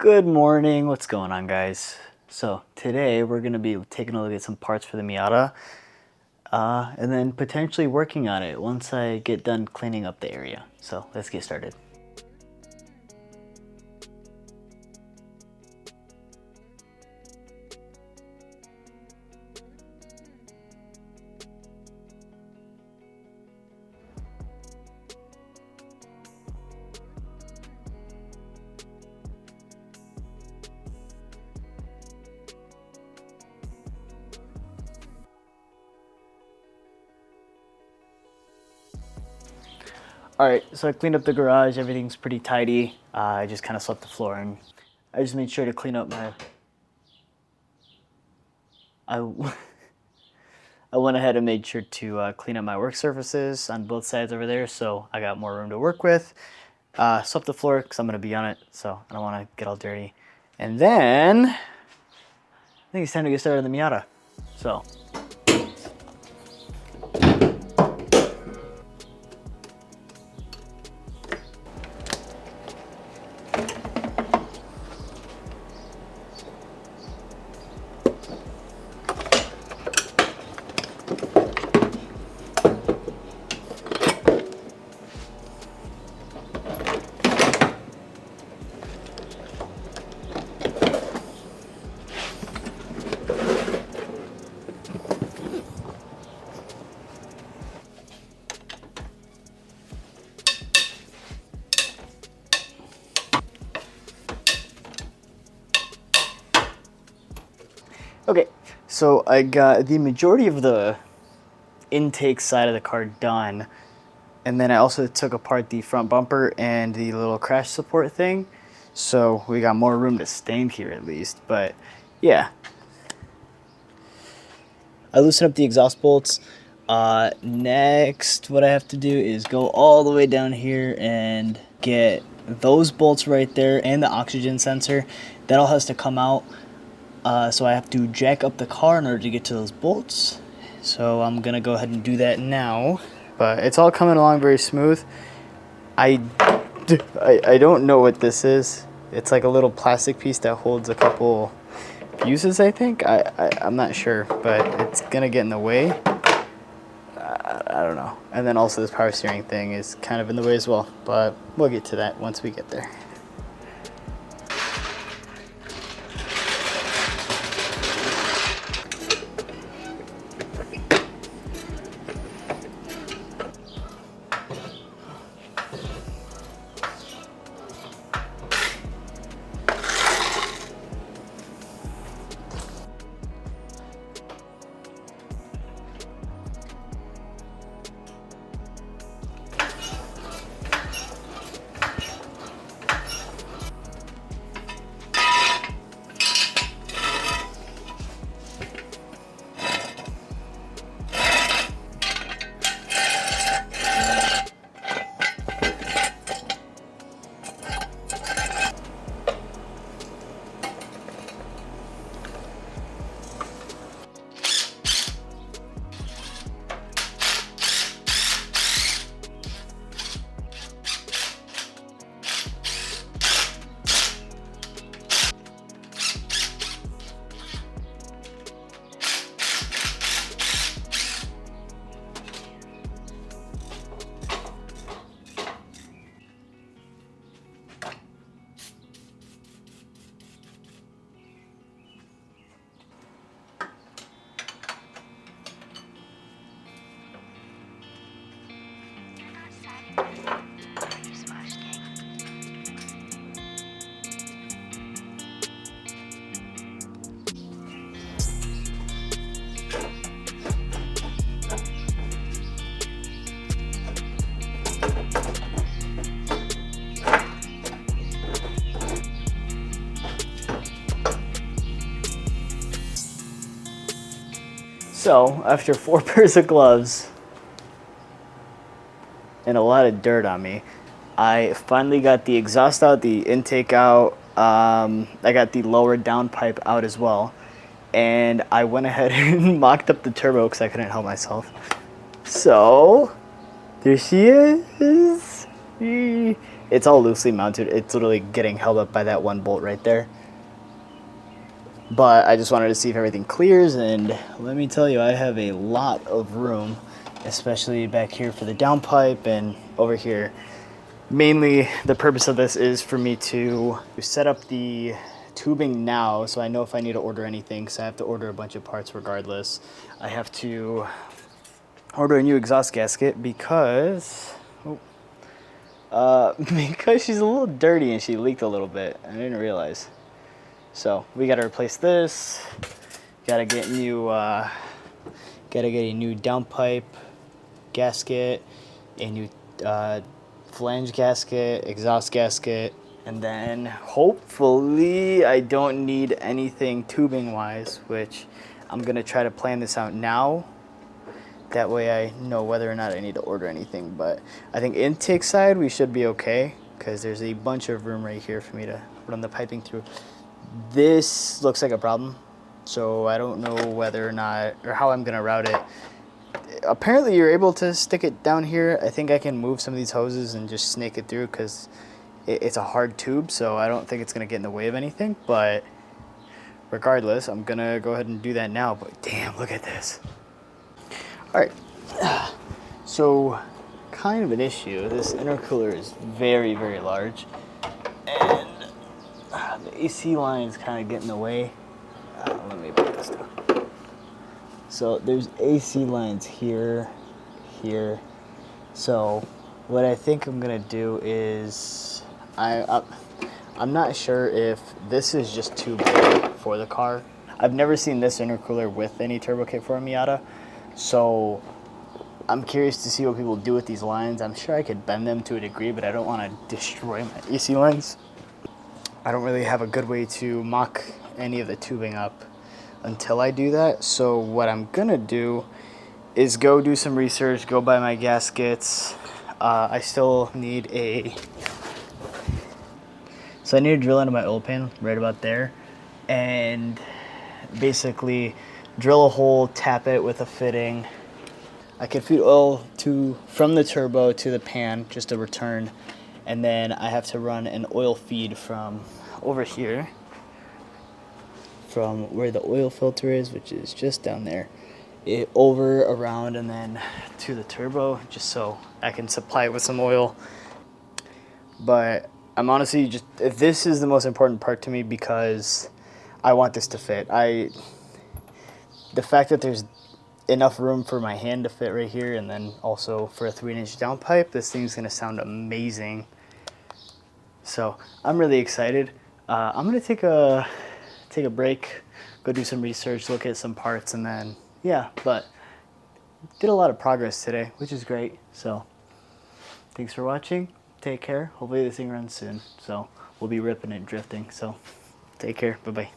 Good morning. What's going on, guys? So today we're going to be taking a look at some parts for the Miata and then potentially working on it once I get done cleaning up the area. So let's get started. Alright, so I cleaned up the garage. Everything's pretty tidy. I just kind of swept the floor and I just made sure to clean up my... I went ahead and made sure to clean up my work surfaces on both sides over there, so I got more room to work with. Swept the floor because I'm going to be on it, so I don't want to get all dirty. And then I think it's time to get started on the Miata. So okay, so I got the majority of the intake side of the car done, and then I also took apart the front bumper and the little crash support thing, so we got more room to stand here at least. But yeah, I loosened up the exhaust bolts. Next, what I have to do is go all the way down here and get those bolts right there and the oxygen sensor. That all has to come out. So I have to jack up the car in order to get to those bolts. So I'm gonna go ahead and do that now. But it's all coming along very smooth. I don't know what this is. It's like a little plastic piece that holds a couple fuses, I think. I'm not sure, but it's gonna get in the way. I don't know. And then also this power steering thing is kind of in the way as well. But we'll get to that once we get there. So, after 4 pairs of gloves and a lot of dirt on me, I finally got the exhaust out, the intake out. I got the lower downpipe out as well. And I went ahead and mocked up the turbo because I couldn't help myself. So, there she is. it's all loosely mounted. It's literally getting held up by that one bolt right there. But I just wanted to see if everything clears, and let me tell you, I have a lot of room, especially back here for the downpipe and over here. Mainly the purpose of this is for me to set up the tubing now, so I know if I need to order anything, so I have to order a bunch of parts regardless. I have to order a new exhaust gasket because because she's a little dirty and she leaked a little bit. I didn't realize. So we got to replace this. Got to get new. Got to get a new downpipe gasket, a new flange gasket, exhaust gasket, and then hopefully I don't need anything tubing wise, which I'm gonna try to plan this out now. That way I know whether or not I need to order anything. But I think intake side we should be okay because there's a bunch of room right here for me to run the piping through. This looks like a problem, so I don't know whether or not or how I'm gonna route it. Apparently you're able to stick it down here. I think I can move some of these hoses and just snake it through because it's a hard tube, so I don't think it's gonna get in the way of anything. But regardless, I'm gonna go ahead and do that now. But damn, look at this. All right, so kind of an issue. This intercooler is very, very large, and the AC line is kind of getting in the way. Let me put this down. So there's AC lines here, here. So what I think I'm gonna do is I'm not sure if this is just too big for the car. I've never seen this intercooler with any turbo kit for a Miata. So I'm curious to see what people do with these lines. I'm sure I could bend them to a degree, but I don't want to destroy my AC lines. I don't really have a good way to mock any of the tubing up until I do that. So what I'm gonna do is go do some research, go buy my gaskets. I still need so I need to drill into my oil pan right about there, and basically drill a hole, tap it with a fitting. I can feed oil from the turbo to the pan, just a return, and then I have to run an oil feed from over here, from where the oil filter is, which is just down there, over, around, and then to the turbo, just so I can supply it with some oil. But I'm honestly this is the most important part to me because I want this to fit. The fact that there's enough room for my hand to fit right here, and then also for a 3-inch downpipe, this thing's gonna sound amazing. So I'm really excited. I'm gonna take a break, go do some research, look at some parts, and then yeah. But did a lot of progress today, which is great. So thanks for watching. Take care. Hopefully this thing runs soon. So we'll be ripping and drifting. So take care. Bye bye.